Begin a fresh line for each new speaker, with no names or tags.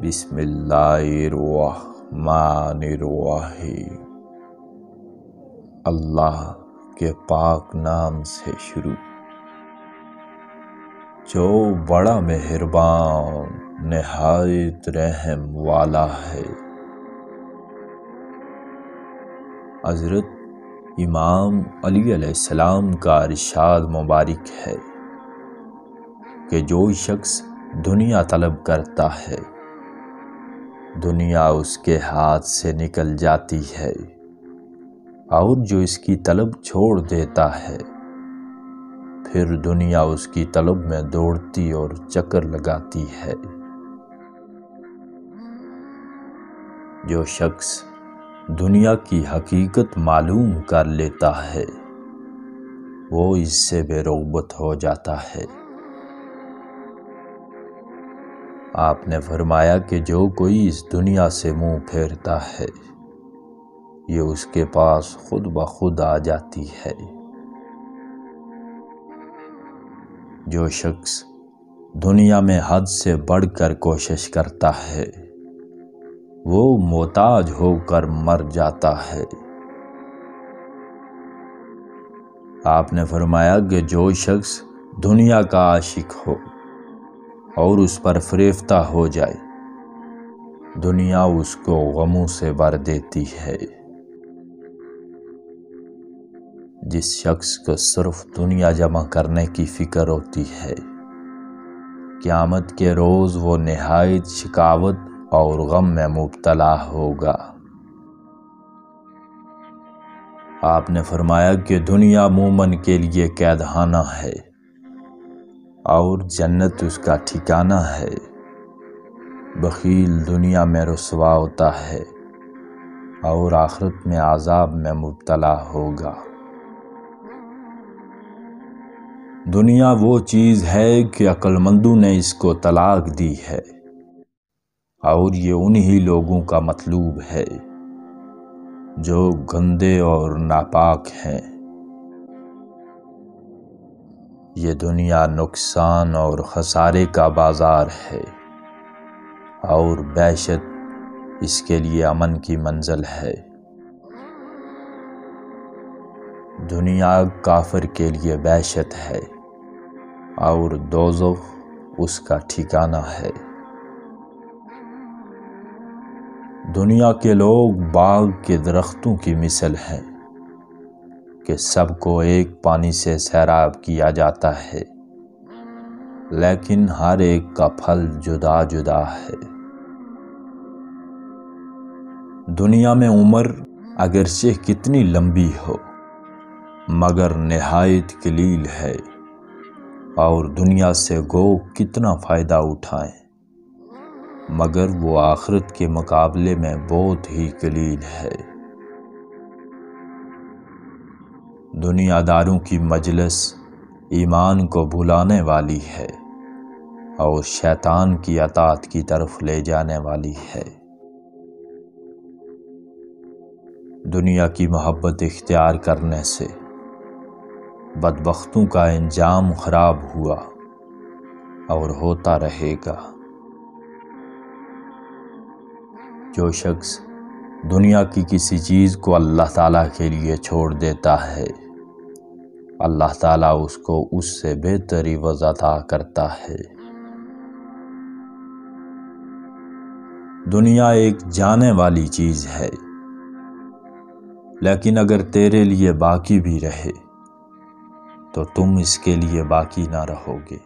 بسم اللہ الرحمن الرحیم۔ اللہ کے پاک نام سے شروع جو بڑا مہربان نہایت رحم والا ہے۔ حضرت امام علی علیہ السلام کا ارشاد مبارک ہے کہ جو شخص دنیا طلب کرتا ہے دنیا اس کے ہاتھ سے نکل جاتی ہے، اور جو اس کی طلب چھوڑ دیتا ہے پھر دنیا اس کی طلب میں دوڑتی اور چکر لگاتی ہے۔ جو شخص دنیا کی حقیقت معلوم کر لیتا ہے وہ اس سے بے رغبت ہو جاتا ہے۔ آپ نے فرمایا کہ جو کوئی اس دنیا سے منہ پھیرتا ہے یہ اس کے پاس خود بخود آ جاتی ہے۔ جو شخص دنیا میں حد سے بڑھ کر کوشش کرتا ہے وہ محتاج ہو کر مر جاتا ہے۔ آپ نے فرمایا کہ جو شخص دنیا کا عاشق ہو اور اس پر فریفتہ ہو جائے دنیا اس کو غموں سے بھر دیتی ہے۔ جس شخص کو صرف دنیا جمع کرنے کی فکر ہوتی ہے قیامت کے روز وہ نہایت شکاوت اور غم میں مبتلا ہوگا۔ آپ نے فرمایا کہ دنیا مومن کے لیے قید خانہ ہے اور جنت اس کا ٹھکانہ ہے۔ بخیل دنیا میں رسوا ہوتا ہے اور آخرت میں عذاب میں مبتلا ہوگا۔ دنیا وہ چیز ہے کہ عقل مندوں نے اس کو طلاق دی ہے اور یہ انہی لوگوں کا مطلوب ہے جو گندے اور ناپاک ہیں۔ یہ دنیا نقصان اور خسارے کا بازار ہے اور وحشت اس کے لیے امن کی منزل ہے۔ دنیا کافر کے لیے وحشت ہے اور دوزخ اس کا ٹھکانہ ہے۔ دنیا کے لوگ باغ کے درختوں کی مثل ہیں کہ سب کو ایک پانی سے سیراب کیا جاتا ہے لیکن ہر ایک کا پھل جدا جدا ہے۔ دنیا میں عمر اگرچہ کتنی لمبی ہو مگر نہایت قلیل ہے، اور دنیا سے گو کتنا فائدہ اٹھائیں مگر وہ آخرت کے مقابلے میں بہت ہی قلیل ہے۔ دنیا داروں کی مجلس ایمان کو بھلانے والی ہے اور شیطان کی اطاعت کی طرف لے جانے والی ہے۔ دنیا کی محبت اختیار کرنے سے بدبختوں کا انجام خراب ہوا اور ہوتا رہے گا۔ جو شخص دنیا کی کسی چیز کو اللہ تعالیٰ کے لیے چھوڑ دیتا ہے اللہ تعالیٰ اس کو اس سے بہتر عوض عطا کرتا ہے۔ دنیا ایک جانے والی چیز ہے لیکن اگر تیرے لیے باقی بھی رہے تو تم اس کے لیے باقی نہ رہو گے۔